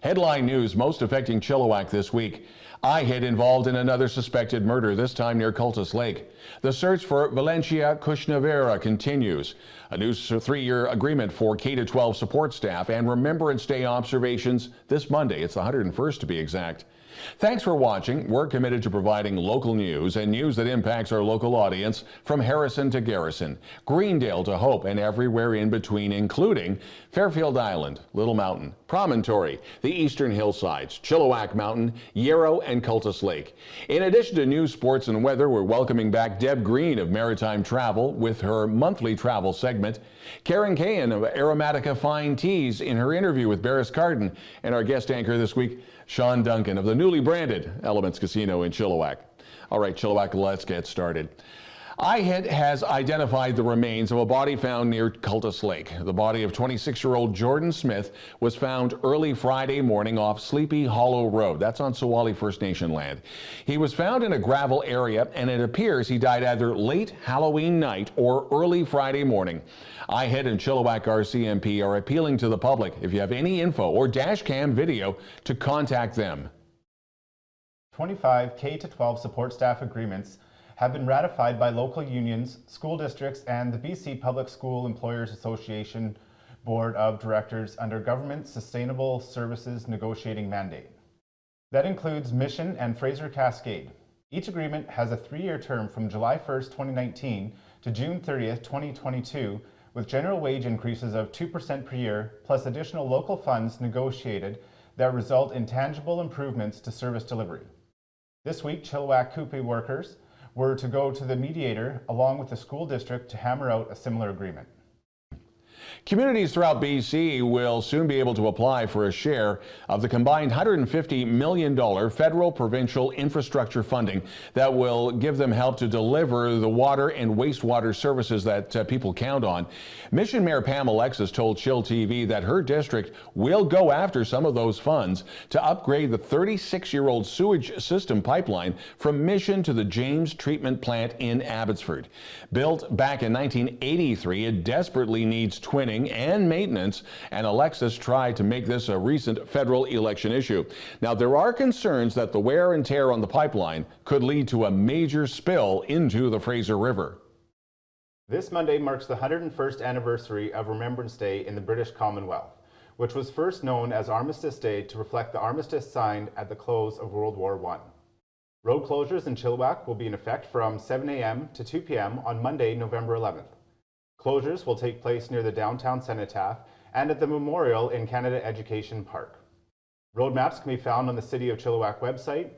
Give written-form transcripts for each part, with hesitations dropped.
Headline news most affecting Chilliwack this week. IHIT involved in another suspected murder, this time near Cultus Lake. The search for Valentina Kushnavera continues. A new 3-year agreement for K-12 support staff and Remembrance Day observations this Monday. It's the 101st to be exact. Thanks for watching. We're committed to providing local news and news that impacts our local audience from Harrison to Garrison, Greendale to Hope, and everywhere in between, including Fairfield Island, Little Mountain, Promontory, the Eastern Hillsides, Chilliwack Mountain, Yarrow, and Cultus Lake. In addition to news, sports, and weather, we're welcoming back Deb Green of Maritime Travel with her monthly travel segment, Cayen of Aromatica Fine Teas in her interview with Berris Karden, and our guest anchor this week, Shawn Duncan of the newly branded Elements Casino in Chilliwack. All right, Chilliwack, let's get started. IHIT has identified the remains of a body found near Cultus Lake. The body of 26-year-old Jordan Smith was found early Friday morning off Sleepy Hollow Road. That's on Sewali First Nation land. He was found in a gravel area, and it appears he died either late Halloween night or early Friday morning. IHIT and Chilliwack RCMP are appealing to the public, if you have any info or dash cam video, to contact them. 25 K-12 support staff agreements have been ratified by local unions, school districts, and the BC Public School Employers Association Board of Directors under Government Sustainable Services Negotiating Mandate. That includes Mission and Fraser Cascade. Each agreement has a 3-year term from July 1st, 2019 to June 30th, 2022, with general wage increases of 2% per year, plus additional local funds negotiated that result in tangible improvements to service delivery. This week, Chilliwack Coupe workers were to go to the mediator along with the school district to hammer out a similar agreement. Communities throughout BC will soon be able to apply for a share of the combined $150 million federal provincial infrastructure funding that will give them help to deliver the water and wastewater services that people count on. Mission Mayor Pam Alexis told chillTV that her district will go after some of those funds to upgrade the 36-year-old sewage system pipeline from Mission to the James Treatment Plant in Abbotsford. Built back in 1983, it desperately needs twinning and maintenance, and Alexis tried to make this a recent federal election issue. Now, there are concerns that the wear and tear on the pipeline could lead to a major spill into the Fraser River. This Monday marks the 101st anniversary of Remembrance Day in the British Commonwealth, which was first known as Armistice Day to reflect the armistice signed at the close of World War I. Road closures in Chilliwack will be in effect from 7 a.m. to 2 p.m. on Monday, November 11th. Closures will take place near the downtown cenotaph and at the memorial in Canada Education Park. Road maps can be found on the City of Chilliwack website.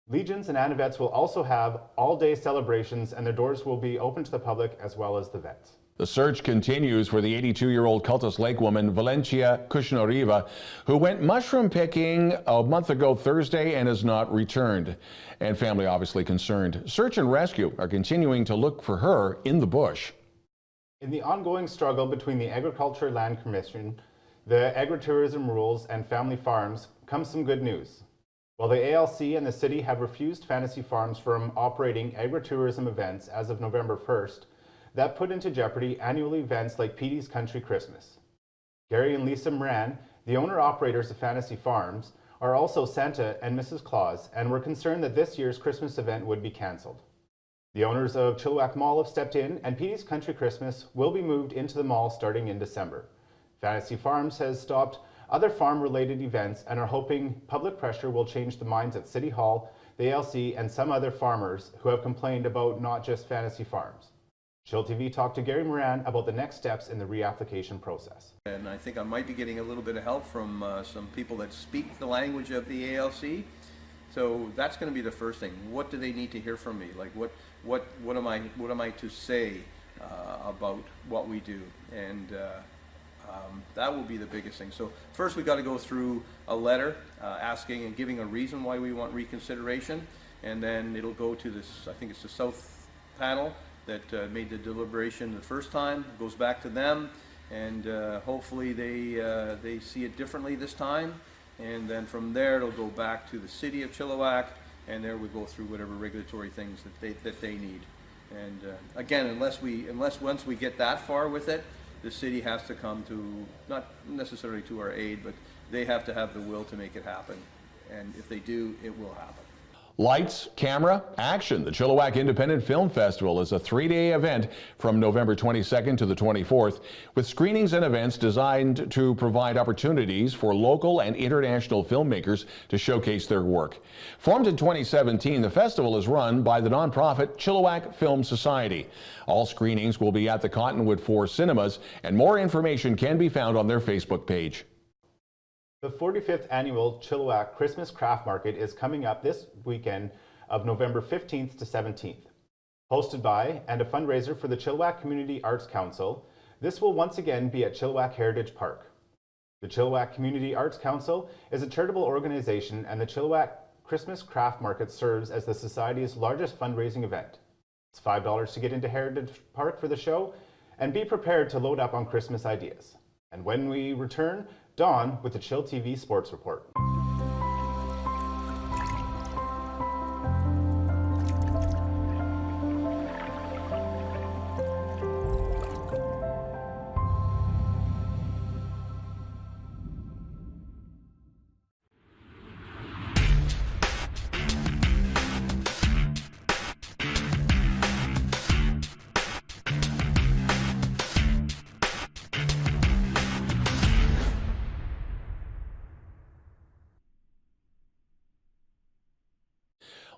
Legions and Anavets will also have all-day celebrations, and their doors will be open to the public as well as the vets. The search continues for the 82-year-old Cultus Lake woman, Valentina Kushnavera, who went mushroom picking a month ago Thursday and has not returned. And family obviously concerned. Search and rescue are continuing to look for her in the bush. In the ongoing struggle between the Agriculture Land Commission, the agritourism rules, and family farms comes some good news. While the ALC and the city have refused fantasy farms from operating agritourism events as of November 1st, that put into jeopardy annual events like Petey's Country Christmas. Gary and Lisa Moran, the owner-operators of Fantasy Farms, are also Santa and Mrs. Claus, and were concerned that this year's Christmas event would be cancelled. The owners of Chilliwack Mall have stepped in, and Petey's Country Christmas will be moved into the mall starting in December. Fantasy Farms has stopped other farm-related events and are hoping public pressure will change the minds at City Hall, the ALC, and some other farmers who have complained about not just Fantasy Farms. chillTV talked to Gary Moran about the next steps in the reapplication process. And I think I might be getting a little bit of help from some people that speak the language of the ALC. So that's going to be the first thing. What do they need to hear from me? Like what am I to say about what we do? And that will be the biggest thing. So first we got to go through a letter asking and giving a reason why we want reconsideration, and then it'll go to this, I think it's the South panel that made the deliberation the first time. It goes back to them, and hopefully they see it differently this time. And then from there it'll go back to the City of Chilliwack, and there we go through whatever regulatory things that they need. And again, unless once we get that far with it, the city has to come to, not necessarily to our aid, but they have to have the will to make it happen. And if they do, it will happen. Lights, camera, action. The Chilliwack Independent Film Festival is a 3-day event from November 22nd to the 24th, with screenings and events designed to provide opportunities for local and international filmmakers to showcase their work. Formed in 2017, the festival is run by the nonprofit Chilliwack Film Society. All screenings will be at the Cottonwood 4 Cinemas, and more information can be found on their Facebook page. The 45th annual Chilliwack Christmas Craft Market is coming up this weekend of November 15th to 17th. Hosted by and a fundraiser for the Chilliwack Community Arts Council, this will once again be at Chilliwack Heritage Park. The Chilliwack Community Arts Council is a charitable organization, and the Chilliwack Christmas Craft Market serves as the Society's largest fundraising event. It's $5 to get into Heritage Park for the show, and be prepared to load up on Christmas ideas. And when we return, Don with the chillTV Sports Report.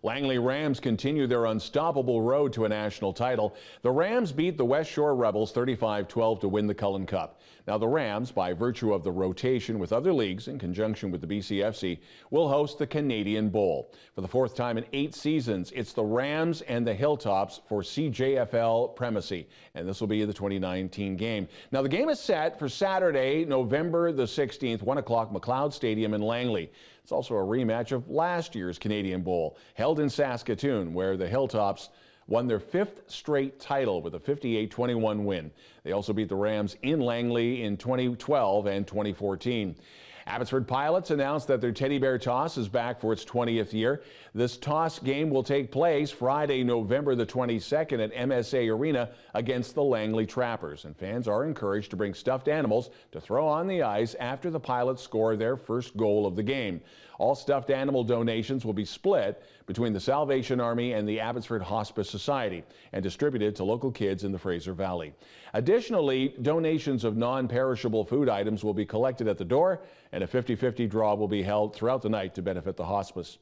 Langley Rams continue their unstoppable road to a national title. The Rams beat the West Shore Rebels 35-12 to win the Cullen Cup. Now the Rams, by virtue of the rotation with other leagues in conjunction with the BCFC, will host the Canadian Bowl. For the 4th time in 8 seasons, it's the Rams and the Hilltops for CJFL primacy, and this will be the 2019 game. Now the game is set for Saturday, November the 16th, 1 o'clock, McLeod Stadium in Langley. It's also a rematch of last year's Canadian Bowl, held in Saskatoon, where the Hilltops won their 5th straight title with a 58-21 win. They also beat the Rams in Langley in 2012 and 2014. Abbotsford Pilots announced that their Teddy Bear Toss is back for its 20th year. This toss game will take place Friday, November the 22nd at MSA Arena against the Langley Trappers. And fans are encouraged to bring stuffed animals to throw on the ice after the Pilots score their first goal of the game. All stuffed animal donations will be split between the Salvation Army and the Abbotsford Hospice Society and distributed to local kids in the Fraser Valley. Additionally, donations of non-perishable food items will be collected at the door, and a 50-50 draw will be held throughout the night to benefit the hospice.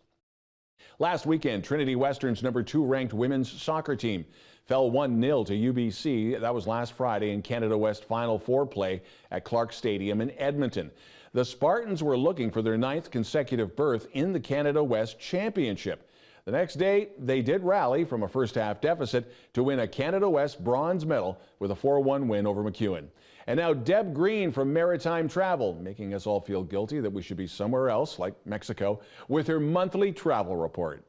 Last weekend, Trinity Western's number 2 ranked women's soccer team fell 1-0 to UBC. That was last Friday in Canada West Final Four play at Clark Stadium in Edmonton. The Spartans were looking for their 9th consecutive berth in the Canada West Championship. The next day, they did rally from a first-half deficit to win a Canada West bronze medal with a 4-1 win over McEwen. And now Deb Green from Maritime Travel, making us all feel guilty that we should be somewhere else, like Mexico, with her monthly travel report.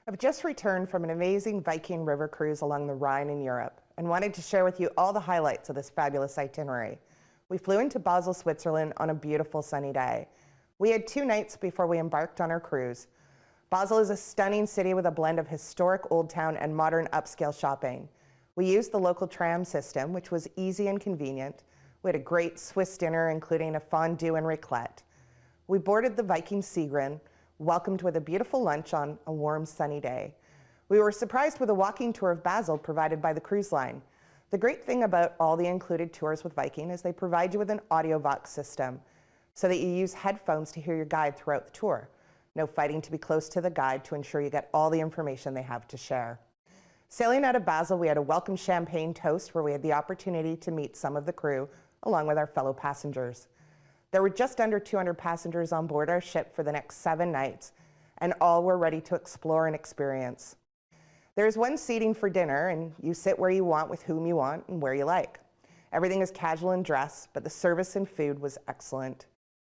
I've just returned from an amazing Viking river cruise along the Rhine in Europe and wanted to share with you all the highlights of this fabulous itinerary. We flew into Basel, Switzerland on a beautiful sunny day. We had 2 nights before we embarked on our cruise. Basel is a stunning city with a blend of historic old town and modern upscale shopping. We used the local tram system, which was easy and convenient. We had a great Swiss dinner, including a fondue and raclette. We boarded the Viking Seagrin, welcomed with a beautiful lunch on a warm, sunny day. We were surprised with a walking tour of Basel provided by the cruise line. The great thing about all the included tours with Viking is they provide you with an AudioVox system so that you use headphones to hear your guide throughout the tour. No fighting to be close to the guide to ensure you get all the information they have to share. Sailing out of Basel, we had a welcome champagne toast where we had the opportunity to meet some of the crew along with our fellow passengers. There were just under 200 passengers on board our ship for the next 7 nights, and all were ready to explore and experience. There's one seating for dinner, and you sit where you want with whom you want and where you like. Everything is casual in dress, but the service and food was excellent.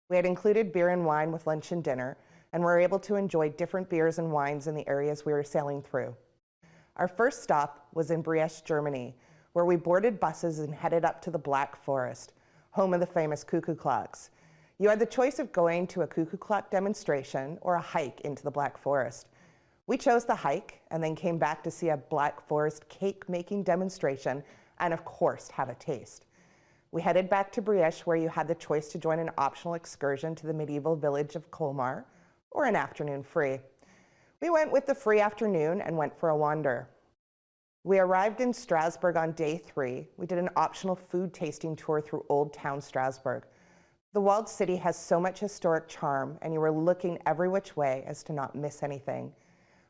We had included beer and wine with lunch and dinner, and were able to enjoy different beers and wines in the areas we were sailing through. Our first stop was in Brest, Germany, where we boarded buses and headed up to the Black Forest, home of the famous cuckoo clocks. You had the choice of going to a cuckoo clock demonstration or a hike into the Black Forest. We chose the hike and then came back to see a Black Forest cake making demonstration and of course have a taste. We headed back to Berris, where you had the choice to join an optional excursion to the medieval village of Colmar or an afternoon free. We went with the free afternoon and went for a wander. We arrived in Strasbourg on day 3. We did an optional food tasting tour through Old Town Strasbourg. The walled city has so much historic charm, and you were looking every which way as to not miss anything.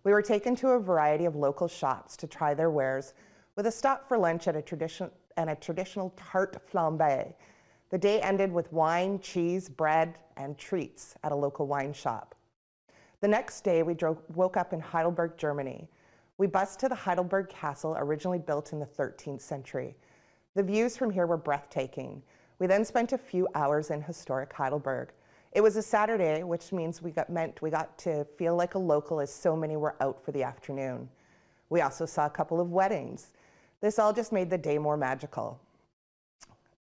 We were taken to a variety of local shops to try their wares, with a stop for lunch at a traditional tarte flambée. The day ended with wine, cheese, bread, and treats at a local wine shop. The next day, we woke up in Heidelberg, Germany. We bussed to the Heidelberg Castle, originally built in the 13th century. The views from here were breathtaking. We then spent a few hours in historic Heidelberg. It was a Saturday, which means we got to feel like a local, as so many were out for the afternoon. We also saw a couple of weddings. This all just made the day more magical.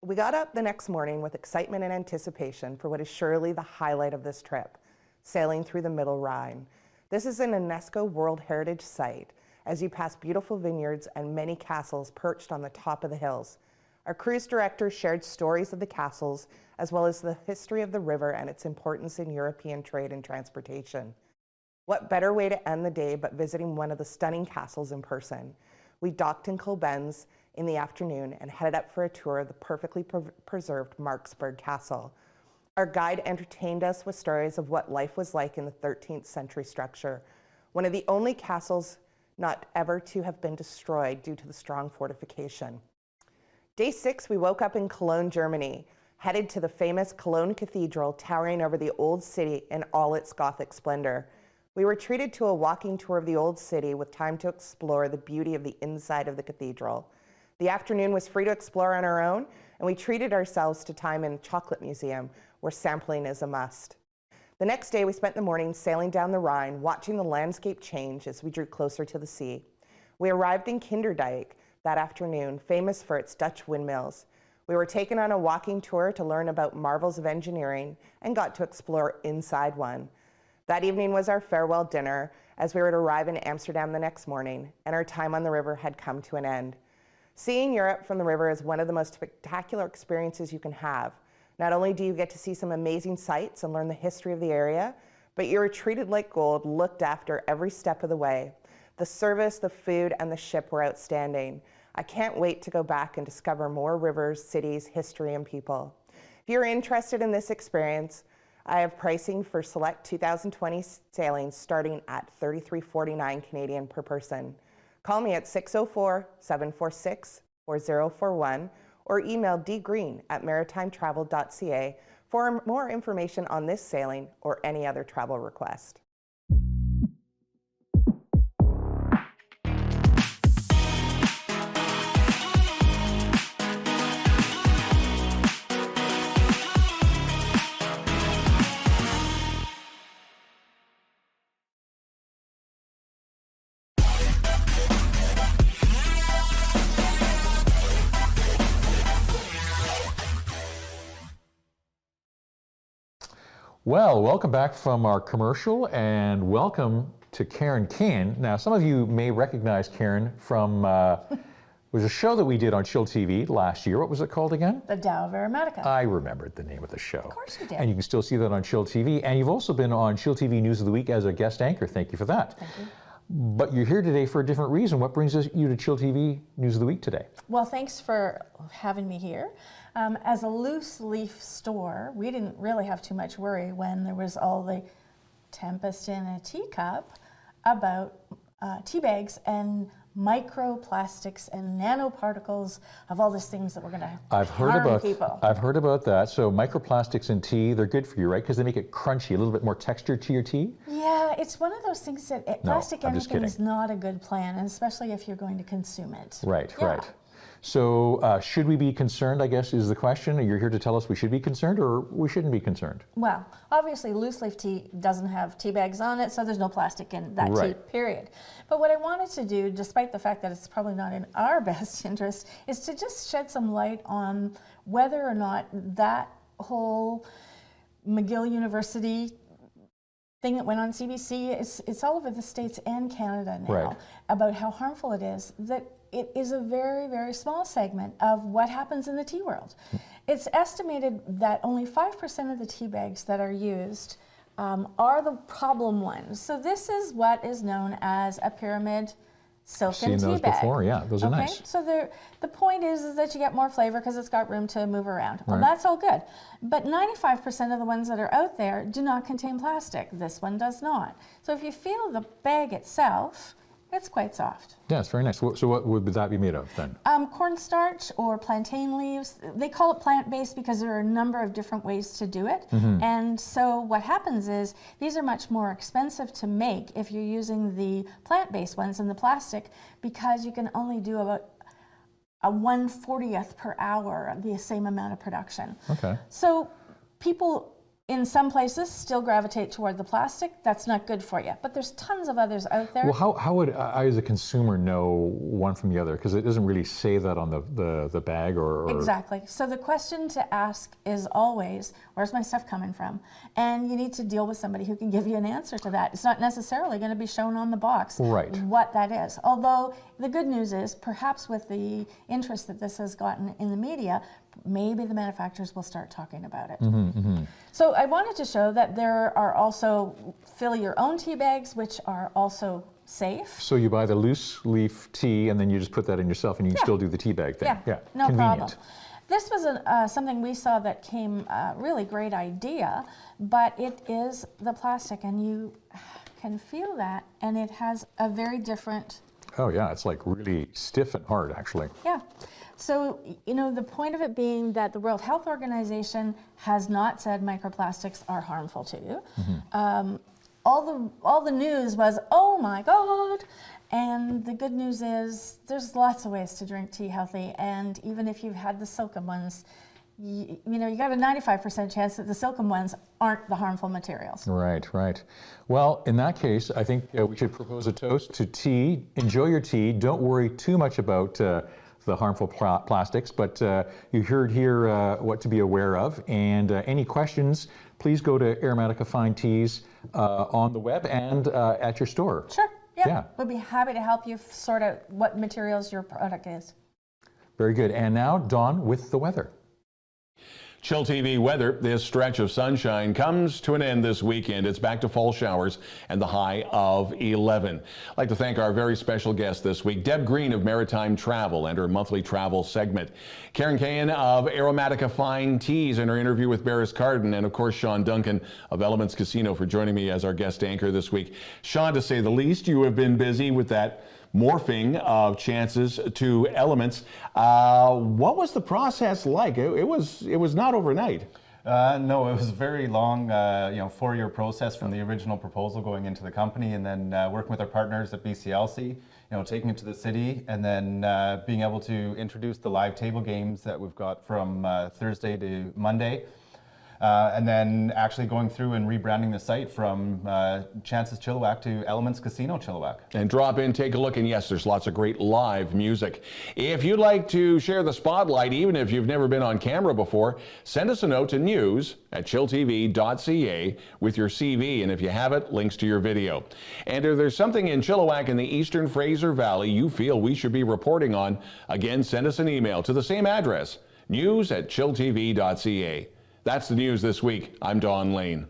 We got up the next morning with excitement and anticipation for what is surely the highlight of this trip, sailing through the Middle Rhine. This is an UNESCO World Heritage Site, as you pass beautiful vineyards and many castles perched on the top of the hills. Our cruise director shared stories of the castles, as well as the history of the river and its importance in European trade and transportation. What better way to end the day but visiting one of the stunning castles in person? We docked in Colbenz in the afternoon and headed up for a tour of the perfectly preserved Marksburg Castle. Our guide entertained us with stories of what life was like in the 13th century structure, one of the only castles not ever to have been destroyed due to the strong fortification. Day 6, we woke up in Cologne, Germany, headed to the famous Cologne Cathedral, towering over the old city in all its Gothic splendor. We were treated to a walking tour of the old city with time to explore the beauty of the inside of the cathedral. The afternoon was free to explore on our own, and we treated ourselves to time in a chocolate museum where sampling is a must. The next day, we spent the morning sailing down the Rhine, watching the landscape change as we drew closer to the sea. We arrived in Kinderdijk that afternoon, famous for its Dutch windmills. We were taken on a walking tour to learn about marvels of engineering and got to explore inside one. That evening was our farewell dinner, as we were to arrive in Amsterdam the next morning, and our time on the river had come to an end. Seeing Europe from the river is one of the most spectacular experiences you can have. Not only do you get to see some amazing sights and learn the history of the area, but you're treated like gold, looked after every step of the way. The service, the food, and the ship were outstanding. I can't wait to go back and discover more rivers, cities, history, and people. If you're interested in this experience, I have pricing for select 2020 sailings starting at $33.49 Canadian per person. Call me at 604-746-4041 or email dgreen@maritimetravel.ca for more information on this sailing or any other travel request. Well, welcome back from our commercial and welcome to Cayen. Now, some of you may recognize Cayen from, it was a show that we did on chillTV last year. What was it called again? The Tao of Aromatica. I remembered the name of the show. Of course you did. And you can still see that on chillTV. And you've also been on chillTV News of the Week as a guest anchor. Thank you for that. Thank you. But you're here today for a different reason. What brings you to chillTV News of the Week today? Well, thanks for having me here. As a loose leaf store, we didn't really have too much worry when there was all the tempest in a teacup about tea bags and microplastics and nanoparticles of all these things that were going to harm people. I've heard about that. So microplastics in tea, they're good for you, right? Because they make it crunchy, a little bit more texture to your tea. Yeah, it's one of those things that plastic anything is not a good plan, and especially if you're going to consume it. Right, yeah. right. So should we be concerned, I guess, is the question. You're here to tell us we should be concerned or we shouldn't be concerned? Well, obviously loose leaf tea doesn't have tea bags on it, so there's no plastic in that tea, period. But what I wanted to do, despite the fact that it's probably not in our best interest, is to just shed some light on whether or not that whole McGill University thing that went on CBC. It's all over the States and Canada now, Right. about how harmful it is, that it is a very, very small segment of what happens in the tea world. It's estimated that only 5% of the tea bags that are used are the problem ones. So this is what is known as a pyramid silken I've seen tea those bag. before, yeah, those are nice. So the point is that you get more flavor because it's got room to move around. Well, Right. that's all good. But 95% of the ones that are out there do not contain plastic. This one does not. So if you feel the bag itself, it's quite soft. Yeah, it's very nice. So what would that be made of then? Cornstarch or plantain leaves. They call it plant-based because there are a number of different ways to do it. And so what happens is these are much more expensive to make if you're using the plant-based ones in the plastic, because you can only do about a 1/40th per hour of the same amount of production. Okay. So people in some places still gravitate toward the plastic. That's not good for you. But there's tons of others out there. Well, how would I as a consumer know one from the other? Because it doesn't really say that on the bag or... Exactly. So the question to ask is always, where's my stuff coming from? And you need to deal with somebody who can give you an answer to that. It's not necessarily going to be shown on the box Right. what that is. Although the good news is, perhaps with the interest that this has gotten in the media, maybe the manufacturers will start talking about it. So I wanted to show that there are also fill your own tea bags, which are also safe. So you buy the loose leaf tea and then you just put that in yourself and you can still do the tea bag thing. Yeah, no convenient. problem. This was something we saw that came a really great idea, but it is the plastic, and you can feel that, and it has a very different... Oh yeah, it's like really stiff and hard actually. Yeah. So, you know, the point of it being that the World Health Organization has not said microplastics are harmful to you. All the news was, oh my God. And the good news is there's lots of ways to drink tea healthy. And even if you've had the silken ones, you know, you got a 95% chance that the silken ones aren't the harmful materials. Right, right. Well, in that case, I think we should propose a toast to tea. Enjoy your tea. Don't worry too much about the harmful plastics, but you heard here what to be aware of. And any questions, please go to Aromatica Fine Teas on the web and at your store. Sure, yeah. Yeah. We'd be happy to help you sort out what materials your product is. Very good. And now, Don with the weather. chillTV weather. This stretch of sunshine comes to an end this weekend. It's back to fall showers and the high of 11. I'd like to thank our very special guest this week, Deb Green of Maritime Travel and her monthly travel segment, Cayen of Aromatica Fine Teas and her interview with Berris Karden, and of course Shawn Duncan of Elements Casino for joining me as our guest anchor this week. Shawn, to say the least, you have been busy with that morphing of chances to elements. What was the process like? It was not overnight. No, it was a very long, 4-year process from the original proposal going into the company, and then working with our partners at BCLC, taking it to the city, and then being able to introduce the live table games that we've got from Thursday to Monday. And then actually going through and rebranding the site from Chances Chilliwack to Elements Casino Chilliwack. And drop in, take a look, and yes, there's lots of great live music. If you'd like to share the spotlight, even if you've never been on camera before, send us a note to news@chilltv.ca with your CV, and if you have it, links to your video. And if there's something in Chilliwack in the Eastern Fraser Valley you feel we should be reporting on, again, send us an email to the same address, news@chilltv.ca. That's the news this week. I'm Don Lehn.